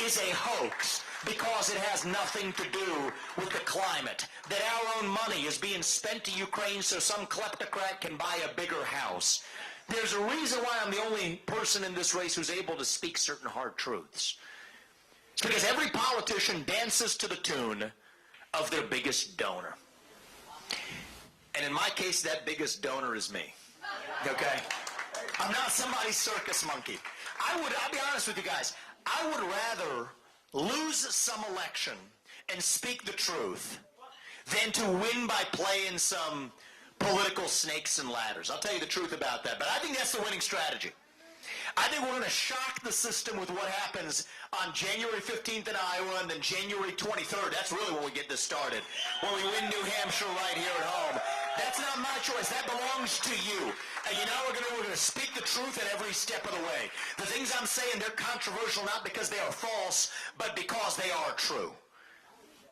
is a hoax because it has nothing to do with the climate, that our own money is being spent to Ukraine so some kleptocrat can buy a bigger house. There's a reason why I'm the only person in this race who's able to speak certain hard truths. It's because every politician dances to the tune of their biggest donor. And in my case, that biggest donor is me. Okay? I'm not somebody's circus monkey. I'll be honest with you guys, I would rather lose some election and speak the truth than to win by playing some political snakes and ladders. I'll tell you the truth about that, but I think that's the winning strategy. I think we're going to shock the system with what happens on January 15th in Iowa and then January 23rd. That's really when we get this started. When we win New Hampshire right here at home. That's not my choice. That belongs to you. And you know we're going to speak the truth at every step of the way. The things I'm saying, they're controversial not because they are false, but because they are true.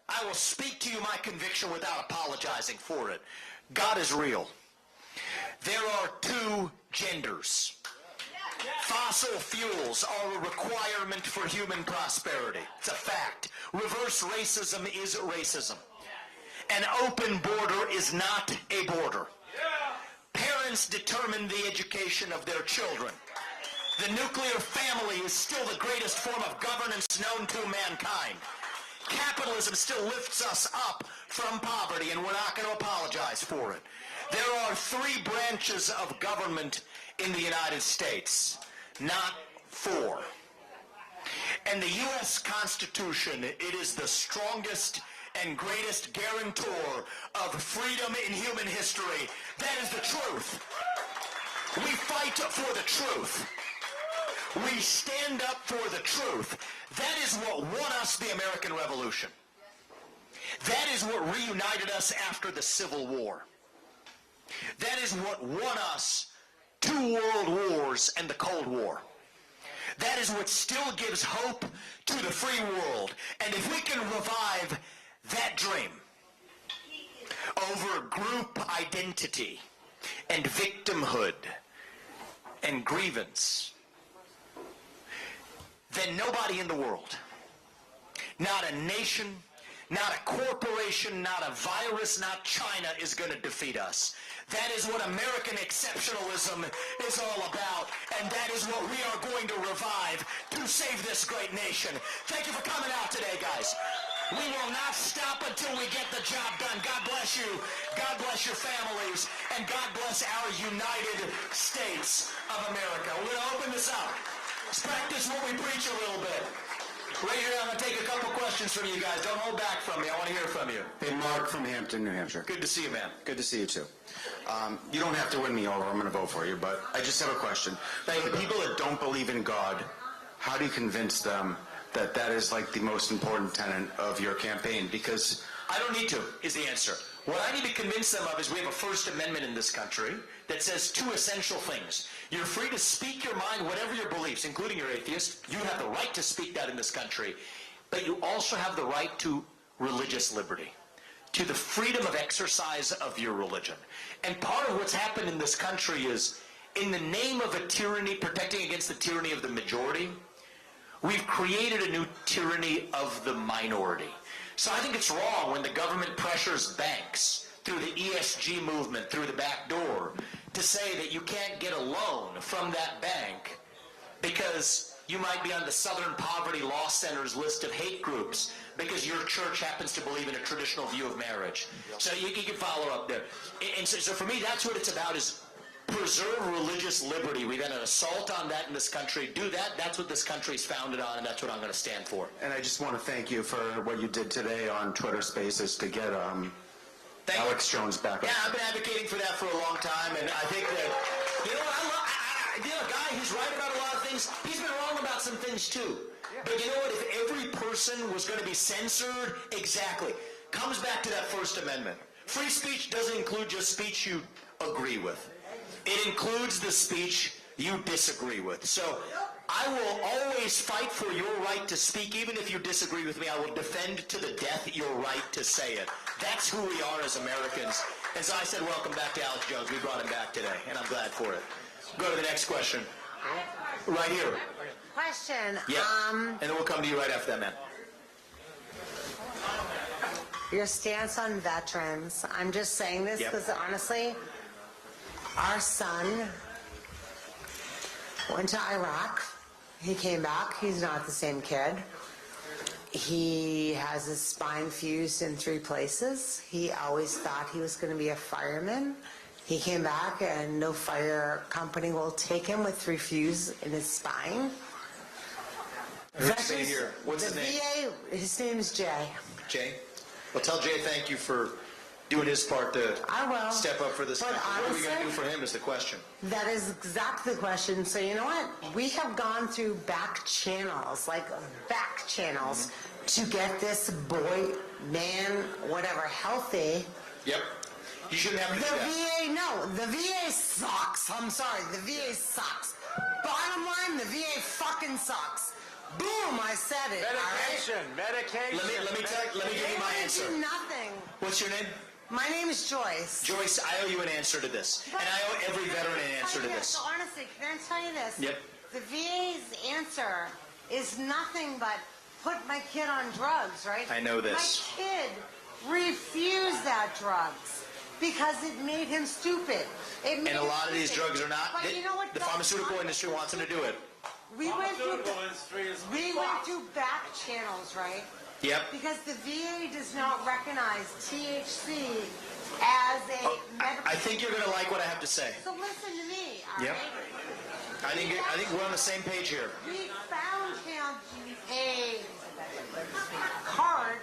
I will speak to you my conviction without apologizing for it. God is real. There are two genders. Fossil fuels are a requirement for human prosperity. It's a fact. Reverse racism is racism. An open border is not a border. Parents determine the education of their children. The nuclear family is still the greatest form of governance known to mankind. Capitalism still lifts us up from poverty, and we're not going to apologize for it. There are three branches of government in the United States, not four. And the U.S. Constitution, it is the strongest and greatest guarantor of freedom in human history. That is the truth. We fight for the truth. We stand up for the truth. That is what won us the American Revolution. That is what reunited us after the Civil War. That is what won us 2 world wars and the Cold War. That is what still gives hope to the free world. And if we can revive that dream over group identity and victimhood and grievance, then nobody in the world, not a nation, not a corporation, not a virus, not China is going to defeat us. That is what American exceptionalism is all about, and that is what we are going to revive to save this great nation. Thank you for coming out today, guys. We will not stop until we get the job done. God bless you. God bless your families. And God bless our United States of America. We're going to open this up. Let's practice what we preach a little bit. Right here, I'm going to take a couple questions from you guys. Don't hold back from me. I want to hear from you. Hey, Mark from Hampton, New Hampshire. Good to see you, man. Good to see you, too. You don't have to win me over. I'm going to vote for you, but I just have a question. For the people that don't believe in God, how do you convince them that that is like the most important tenet of your campaign? Because I don't need to, is the answer. What I need to convince them of is we have a First Amendment in this country that says 2 essential things. You're free to speak your mind, whatever your beliefs, including your atheist. You have the right to speak that in this country. But you also have the right to religious liberty, to the freedom of exercise of your religion. And part of what's happened in this country is, in the name of a tyranny, protecting against the tyranny of the majority, we've created a new tyranny of the minority. So I think it's wrong when the government pressures banks through the ESG movement, through the back door, to say that you can't get a loan from that bank because you might be on the Southern Poverty Law Center's list of hate groups because your church happens to believe in a traditional view of marriage. So you can follow up there. And so for me, that's what it's about, is preserve religious liberty. We've had an assault on that in this country. Do that. That's what this country is founded on, and that's what I'm going to stand for. And I just want to thank you for what you did today on Twitter Spaces to get Alex Jones back. Yeah, I've been advocating for that for a long time, and I think that, you know what, a guy who's right about a lot of things, he's been wrong about some things too. But you know what, if every person was going to be censored, exactly. Comes back to that First Amendment. Free speech doesn't include just speech you agree with. It includes the speech you disagree with. So I will always fight for your right to speak. Even if you disagree with me, I will defend to the death your right to say it. That's who we are as Americans. And so I said, welcome back to Alex Jones. We brought him back today, and I'm glad for it. Go to the next question. Right here. question. Yeah. And then we'll come to you right after that, man. Your stance on veterans. I'm just saying this Yep. because honestly, our son went to Iraq. He came back. He's not the same kid. He has his spine fused in 3 places. He always thought he was going to be a fireman. He came back and no fire company will take him with 3 fuses in his spine. What's his name here? What's his name? VA, his name's Jay. Jay? Well, tell Jay thank you for doing his part to I will. step up for this But country. What are we going to honestly, do for him is the question. That is exactly the question. So you know what? We have gone through back channels, to get this boy, man, whatever, healthy. Yep. You shouldn't have to The do that. VA, no, the VA sucks. I'm sorry, the VA sucks. Bottom line, the VA fucking sucks. Boom, I said it. Medication. Let me give you my answer. Do nothing. What's your name? My name is Joyce. Joyce, I owe you an answer to this. And I owe every veteran an answer to this. So honestly, can I tell you this? Yep. The VA's answer is nothing but put my kid on drugs, right? I know this. My kid refused that drugs because it made him stupid. And a lot of these drugs are not. But you know what? The pharmaceutical industry wants him to do it. We went through back channels, right? Yep. Because the VA does not recognize THC as a medical. I think you're going to like what I have to say. So listen to me, all Yep. right? I think we're on the same page here. We found him a card,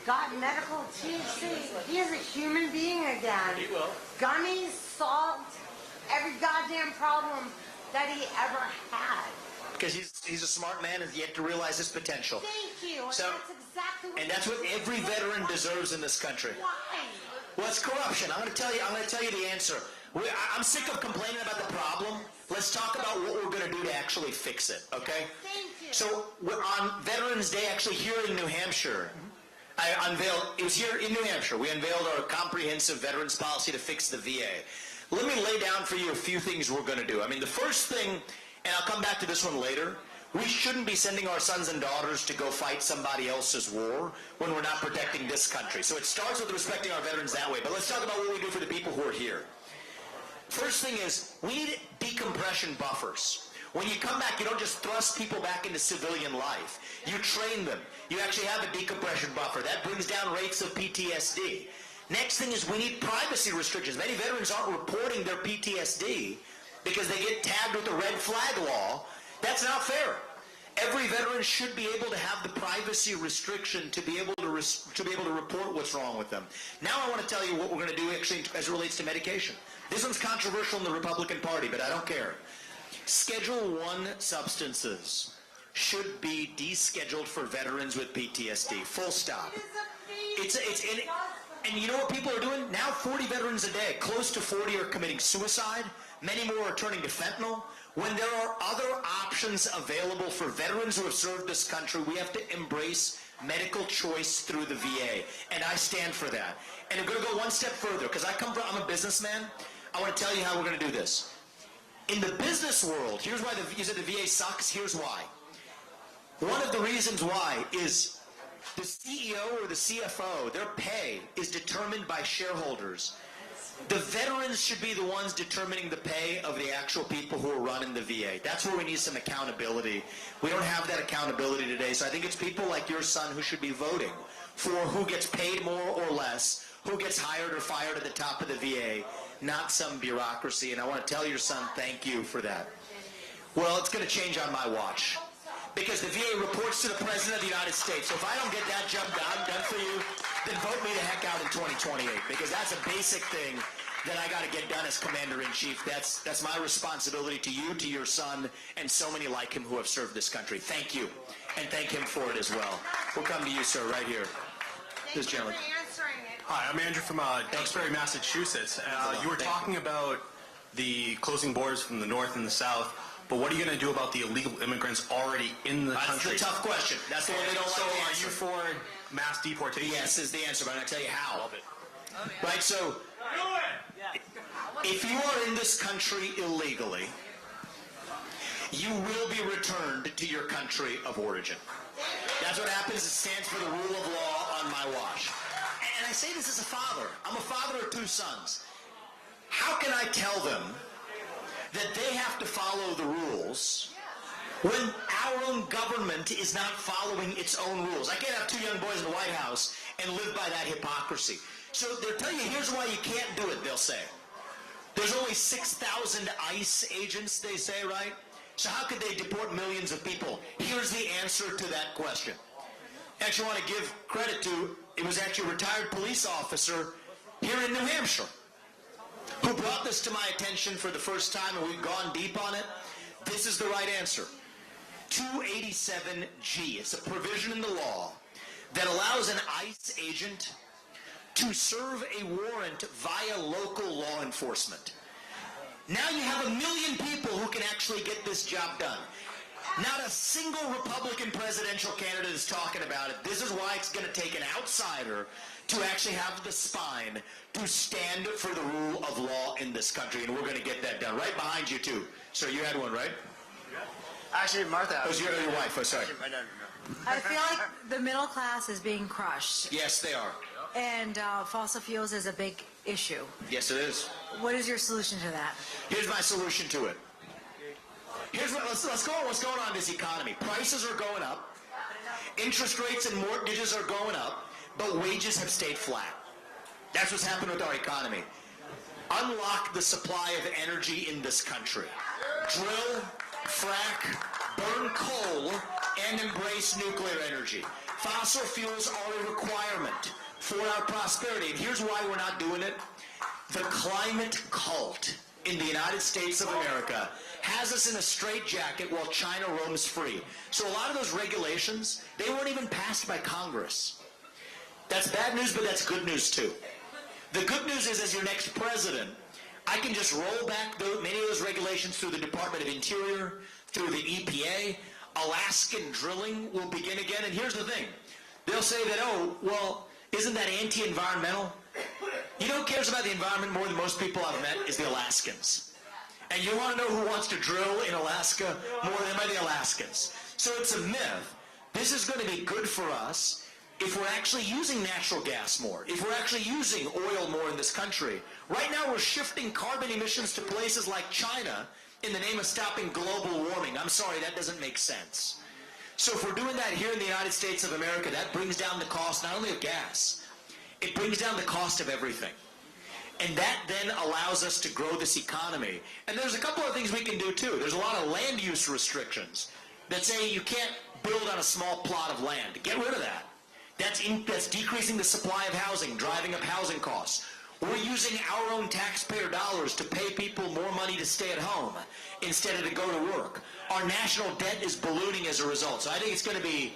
got medical THC. He is a human being again. He will. Gummies solved every goddamn problem that he ever had. Because he's a smart man and yet to realize his potential. Thank you. So, that's exactly what and that's what every veteran deserves in this country. Why? Well, it's corruption. I'm going to tell you the answer. I'm sick of complaining about the problem. Let's talk about what we're going to do to actually fix it, okay? Thank you. So on Veterans Day, actually here in New Hampshire, it was here in New Hampshire, we unveiled our comprehensive veterans policy to fix the VA. Let me lay down for you a few things we're going to do. I mean, the first thing, and I'll come back to this one later, we shouldn't be sending our sons and daughters to go fight somebody else's war when we're not protecting this country. So it starts with respecting our veterans that way. But let's talk about what we do for the people who are here. First thing is, we need decompression buffers. When you come back, you don't just thrust people back into civilian life. You train them. You actually have a decompression buffer. That brings down rates of PTSD. Next thing is we need privacy restrictions. Many veterans aren't reporting their PTSD because they get tagged with the red flag law. That's not fair. Every veteran should be able to have the privacy restriction to be able to report what's wrong with them. Now I want to tell you what we're going to do actually as it relates to medication. This one's controversial in the Republican Party, but I don't care. Schedule 1 substances should be descheduled for veterans with PTSD. Full stop. And you know what people are doing? Now 40 veterans a day, close to 40 are committing suicide. Many more are turning to fentanyl. When there are other options available for veterans who have served this country, we have to embrace medical choice through the VA. And I stand for that. And I'm going to go one step further, because I'm a businessman. I want to tell you how we're going to do this. In the business world, here's why you said the VA sucks. Here's why. One of the reasons why is the CEO or the CFO, their pay is determined by shareholders. The veterans should be the ones determining the pay of the actual people who are running the VA. That's where we need some accountability. We don't have that accountability today, so I think it's people like your son who should be voting for who gets paid more or less, who gets hired or fired at the top of the VA, not some bureaucracy. And I want to tell your son thank you for that. Well, it's going to change on my watch, because the VA reports to the President of the United States. So if I don't get that job done for you, then vote me the heck out in 2028, because that's a basic thing that I got to get done as Commander-in-Chief. That's my responsibility to you, to your son, and so many like him who have served this country. Thank you, and thank him for it as well. We'll come to you, sir, right here. This gentleman. Thank you for answering it. Hi, I'm Andrew from Duxbury, Massachusetts. You were talking about the closing borders from the north and the south, but what are you going to do about the illegal immigrants already in the country? That's the tough question. That's the one they don't like to are answer. you for mass deportation? Yes is the answer, but I'm going to tell you how. Right, so if you are in this country illegally, you will be returned to your country of origin. That's what happens. It stands for the rule of law on my watch. And I say this as a father. I'm a father of 2 sons. How can I tell them that they have to follow the rules when our own government is not following its own rules? I can't have 2 young boys in the White House and live by that hypocrisy. So they'll tell you, here's why you can't do it, they'll say. There's only 6,000 ICE agents, they say, right? So how could they deport millions of people? Here's the answer to that question. I actually want to give credit to, it was actually a retired police officer here in New Hampshire who brought this to my attention for the first time, and we've gone deep on it. This is the right answer. 287G. It's a provision in the law that allows an ICE agent to serve a warrant via local law enforcement. Now you have 1 million people who can actually get this job done. Not a single Republican presidential candidate is talking about it. This is why it's going to take an outsider to actually have the spine to stand for the rule of law in this country, and we're going to get that done. Right behind you, too. Sir, you had one, right? Actually, Martha. Oh, your wife. Oh, sorry. I feel like the middle class is being crushed, Yes, they are. and fossil fuels is a big issue. Yes, it is. What is your solution to that? Here's my solution to it. Let's go on what's going on in this economy. Prices are going up. Interest rates and mortgages are going up, but wages have stayed flat. That's what's happened with our economy. Unlock the supply of energy in this country. Drill, frack, burn coal, and embrace nuclear energy. Fossil fuels are a requirement for our prosperity. And here's why we're not doing it. The climate cult in the United States of America has us in a straitjacket while China roams free. So a lot of those regulations, they weren't even passed by Congress. That's bad news, but that's good news too. The good news is, as your next president, I can just roll back many of those regulations through the Department of Interior, through the EPA. Alaskan drilling will begin again. And here's the thing. They'll say that, oh, well, isn't that anti-environmental? You know who cares about the environment more than most people I've met is the Alaskans. And you want to know who wants to drill in Alaska more than the Alaskans. So it's a myth. This is going to be good for us if we're actually using natural gas more, if we're actually using oil more in this country. Right now we're shifting carbon emissions to places like China in the name of stopping global warming. I'm sorry, that doesn't make sense. So if we're doing that here in the United States of America, that brings down the cost not only of gas, it brings down the cost of everything. And that then allows us to grow this economy. And there's a couple of things we can do too. There's a lot of land use restrictions that say you can't build on a small plot of land. Get rid of that. That's decreasing the supply of housing, driving up housing costs. We're using our own taxpayer dollars to pay people more money to stay at home instead of to go to work. Our national debt is ballooning as a result. So I think it's going to be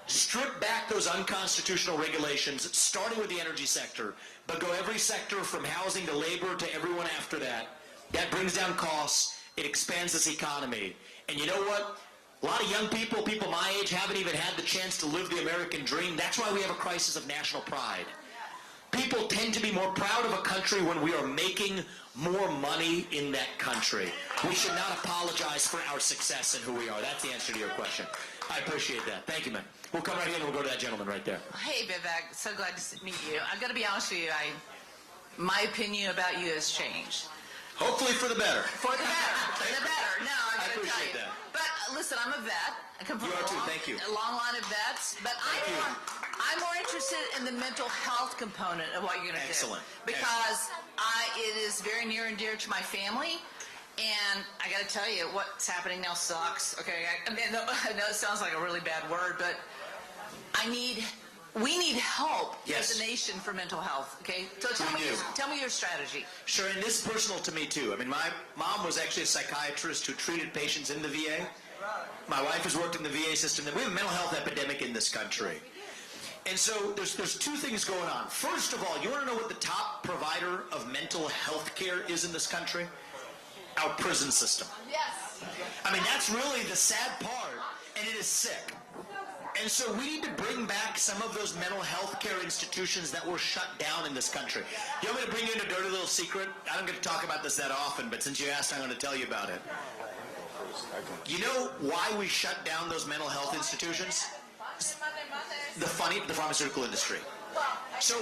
strip back those unconstitutional regulations, starting with the energy sector, but go every sector from housing to labor to everyone after that. That brings down costs. It expands this economy. And you know what? A lot of young people, people my age, haven't even had the chance to live the American dream. That's why we have a crisis of national pride. People tend to be more proud of a country when we are making more money in that country. We should not apologize for our success and who we are. That's the answer to your question. I appreciate that. Thank you, man. We'll come right here and we'll go to that gentleman right there. Hey, Vivek. So glad to meet you. I've got to be honest with you. My opinion about you has changed. Hopefully for the better. For the better. For the better. No, I got to tell appreciate you. that. But listen, I'm a vet. I come from You are too. Thank you. a long line of vets. But I'm more interested in the mental health component of what you're going to do. Excellent. Because it is very near and dear to my family. And I got to tell you, what's happening now sucks. Okay, I mean, I know it sounds like a really bad word, but we need help Yes. as a nation for mental health. Okay, so tell me your strategy. Sure, and this is personal to me too. I mean, my mom was actually a psychiatrist who treated patients in the VA. My wife has worked in the VA system. We have a mental health epidemic in this country. And so there's two things going on. First of all, you want to know what the top provider of mental health care is in this country? Our prison system. Yes. I mean, that's really the sad part, and it is sick. And so we need to bring back some of those mental health care institutions that were shut down in this country. You want me to bring you in a dirty little secret? I don't get to talk about this that often, but since you asked, I'm going to tell you about it. You know why we shut down those mental health institutions? The pharmaceutical industry. So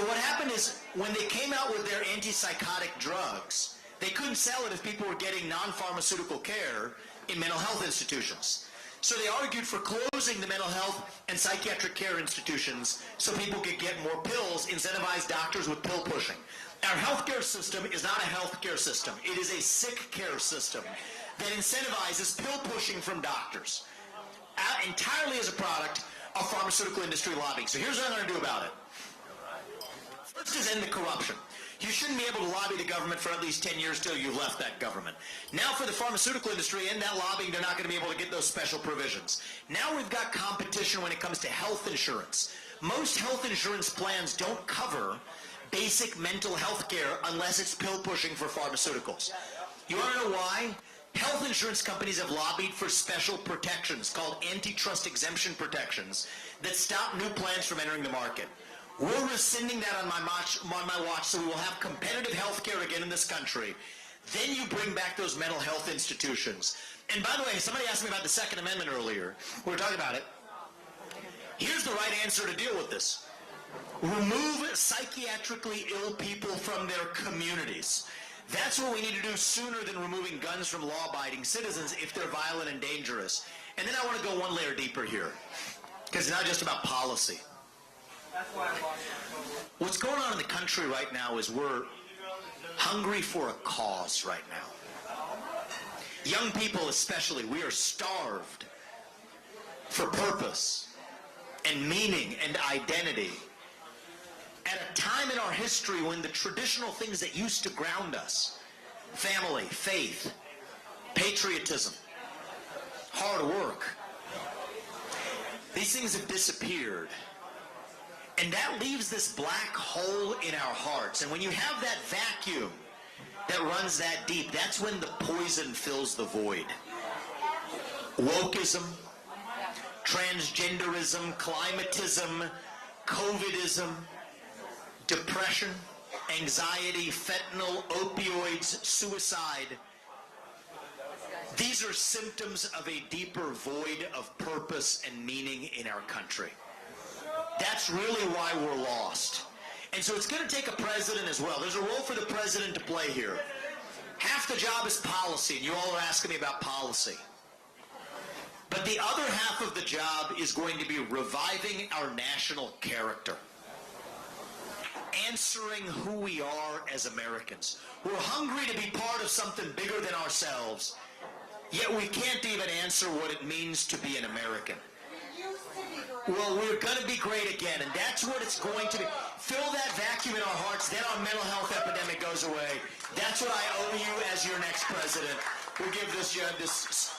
what happened is when they came out with their antipsychotic drugs, they couldn't sell it if people were getting non-pharmaceutical care in mental health institutions. So they argued for closing the mental health and psychiatric care institutions so people could get more pills, incentivize doctors with pill pushing. Our healthcare system is not a healthcare system. It is a sick care system that incentivizes pill pushing from doctors, entirely as a product of pharmaceutical industry lobbying. So here's what I'm going to do about it. First is end the corruption. You shouldn't be able to lobby the government for at least 10 years till you've left that government. Now for the pharmaceutical industry, end that lobbying, they're not going to be able to get those special provisions. Now we've got competition when it comes to health insurance. Most health insurance plans don't cover basic mental health care unless it's pill pushing for pharmaceuticals. You want to know why? Health insurance companies have lobbied for special protections called antitrust exemption protections that stop new plans from entering the market. We're rescinding that on my watch so we will have competitive health care again in this country. Then you bring back those mental health institutions. And by the way, somebody asked me about the Second Amendment earlier. We were talking about it. Here's the right answer to deal with this. Remove psychiatrically ill people from their communities. That's what we need to do sooner than removing guns from law-abiding citizens if they're violent and dangerous. And then I want to go one layer deeper here, because it's not just about policy. What's going on in the country right now is we're hungry for a cause right now. Young people especially, we are starved for purpose and meaning and identity at a time in our history when the traditional things that used to ground us, family, faith, patriotism, hard work, these things have disappeared. And that leaves this black hole in our hearts. And when you have that vacuum that runs that deep, that's when the poison fills the void. Wokeism, transgenderism, climatism, COVIDism, depression, anxiety, fentanyl, opioids, suicide. These are symptoms of a deeper void of purpose and meaning in our country. That's really why we're lost. And so it's going to take a president as well. There's a role for the president to play here. Half the job is policy, and you all are asking me about policy. But the other half of the job is going to be reviving our national character. Answering who we are as Americans. We're hungry to be part of something bigger than ourselves, yet we can't even answer what it means to be an American. Well, we're going to be great again, and that's what it's going to be. Fill that vacuum in our hearts, then our mental health epidemic goes away. That's what I owe you as your next president. We'll give this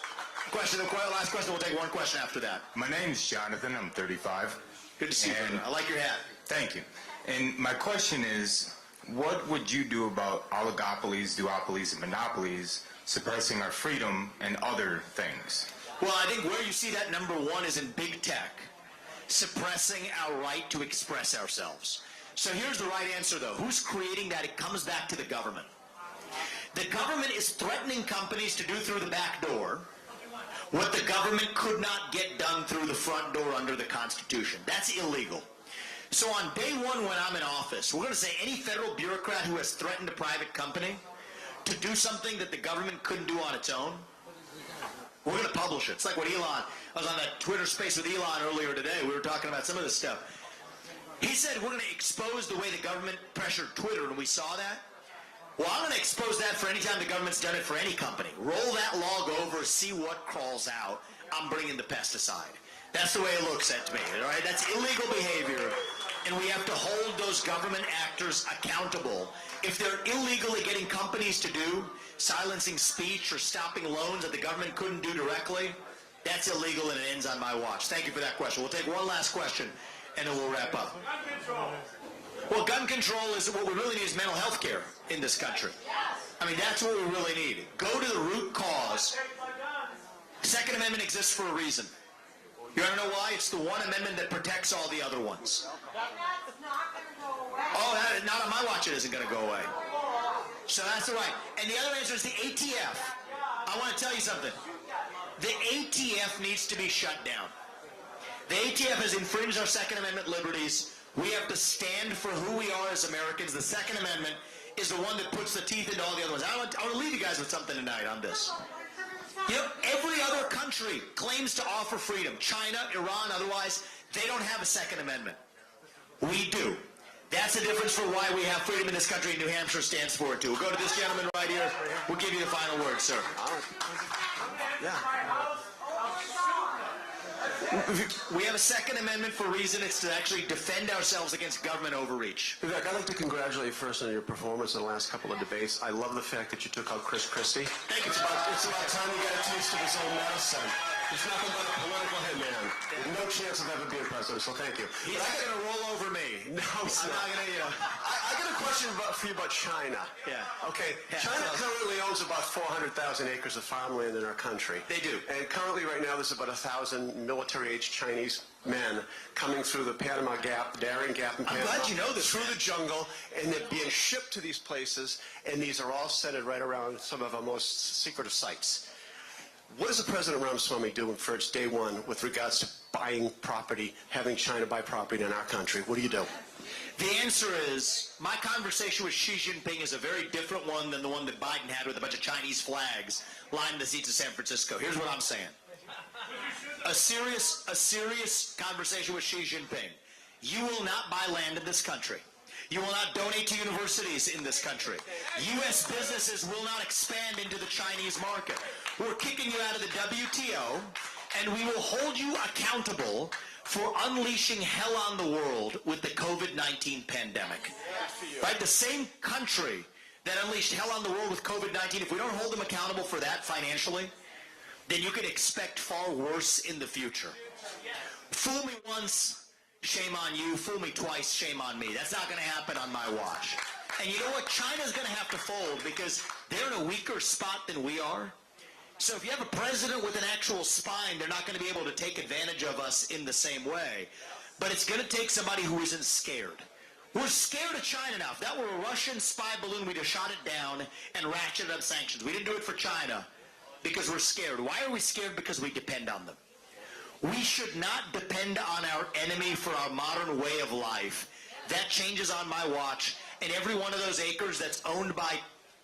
question, the last question, we'll take one question after that. My name is Jonathan. I'm 35. Good to see you. I like your hat. Thank you. And my question is, what would you do about oligopolies, duopolies, and monopolies suppressing our freedom and other things? Well, I think where you see that number one is in big tech, suppressing our right to express ourselves. So here's the right answer, though. Who's creating that? It comes back to the government. The government is threatening companies to do through the back door what the government could not get done through the front door under the Constitution. That's illegal. So on day one when I'm in office, we're going to say any federal bureaucrat who has threatened a private company to do something that the government couldn't do on its own, we're going to publish it. It's like what Elon, I was on that Twitter space with Elon earlier today. We were talking about some of this stuff. He said we're going to expose the way the government pressured Twitter, and we saw that. Well, I'm going to expose that for any time the government's done it for any company. Roll that log over, see what crawls out. I'm bringing the pesticide. That's the way it looks at me, all right? That's illegal behavior, and we have to hold those government actors accountable. If they're illegally getting companies to do silencing speech or stopping loans that the government couldn't do directly, that's illegal and it ends on my watch. Thank you for that question. We'll take one last question and then we'll wrap up. Gun control. Well, gun control is what we really need is mental health care in this country. I mean, that's what we really need. Go to the root cause. Second Amendment exists for a reason. You want to know why? It's the one amendment that protects all the other ones. That's not going to go away. Oh, not on my watch it isn't going to go away. So that's the right. And the other answer is the ATF. I want to tell you something. The ATF needs to be shut down. The ATF has infringed our Second Amendment liberties. We have to stand for who we are as Americans. The Second Amendment is the one that puts the teeth into all the other ones. I want to leave you guys with something tonight on this. You know, every other country claims to offer freedom. China, Iran, otherwise, they don't have a Second Amendment. We do. That's the difference for why we have freedom in this country. New Hampshire stands for it too. We'll go to this gentleman right here. We'll give you the final word, sir. Yeah. We have a Second Amendment for a reason. It's to actually defend ourselves against government overreach. Vivek, I'd like to congratulate you first on your performance in the last couple of debates. I love the fact that you took out Chris Christie. Thank you. It's about time you got a taste of his own medicine. He's nothing but a political hitman. No chance of ever being president, so thank you. He's not going to roll over me. No, he's not. Going to, I got a question for you about China. Yeah. Okay. Yeah, China currently owns about 400,000 acres of farmland in our country. They do. And currently, right now, there's about 1,000 military-aged Chinese men coming through the Panama Gap, Darien Gap in Panama. I'm glad you know this. Through the jungle, and they're being shipped to these places, and these are all centered right around some of our most secretive sites. What does the President Ramaswamy do for its day one with regards to buying property, having China buy property in our country? What do you do? The answer is, my conversation with Xi Jinping is a very different one than the one that Biden had with a bunch of Chinese flags lined the streets of San Francisco. Here's what I'm saying. A serious conversation with Xi Jinping. You will not buy land in this country. You will not donate to universities in this country. U.S. businesses will not expand into the Chinese market. We're kicking you out of the WTO, and we will hold you accountable for unleashing hell on the world with the COVID-19 pandemic. Right? The same country that unleashed hell on the world with COVID-19, if we don't hold them accountable for that financially, then you can expect far worse in the future. Fool me once, shame on you. Fool me twice, shame on me. That's not going to happen on my watch. And you know what? China's going to have to fold because they're in a weaker spot than we are. So if you have a president with an actual spine, they're not going to be able to take advantage of us in the same way. But it's going to take somebody who isn't scared. We're scared of China now. If that were a Russian spy balloon, we'd have shot it down and ratcheted up sanctions. We didn't do it for China because we're scared. Why are we scared? Because we depend on them. We should not depend on our enemy for our modern way of life. That changes on my watch. And every one of those acres that's owned by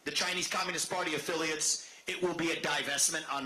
the Chinese Communist Party affiliates, it will be a divestment on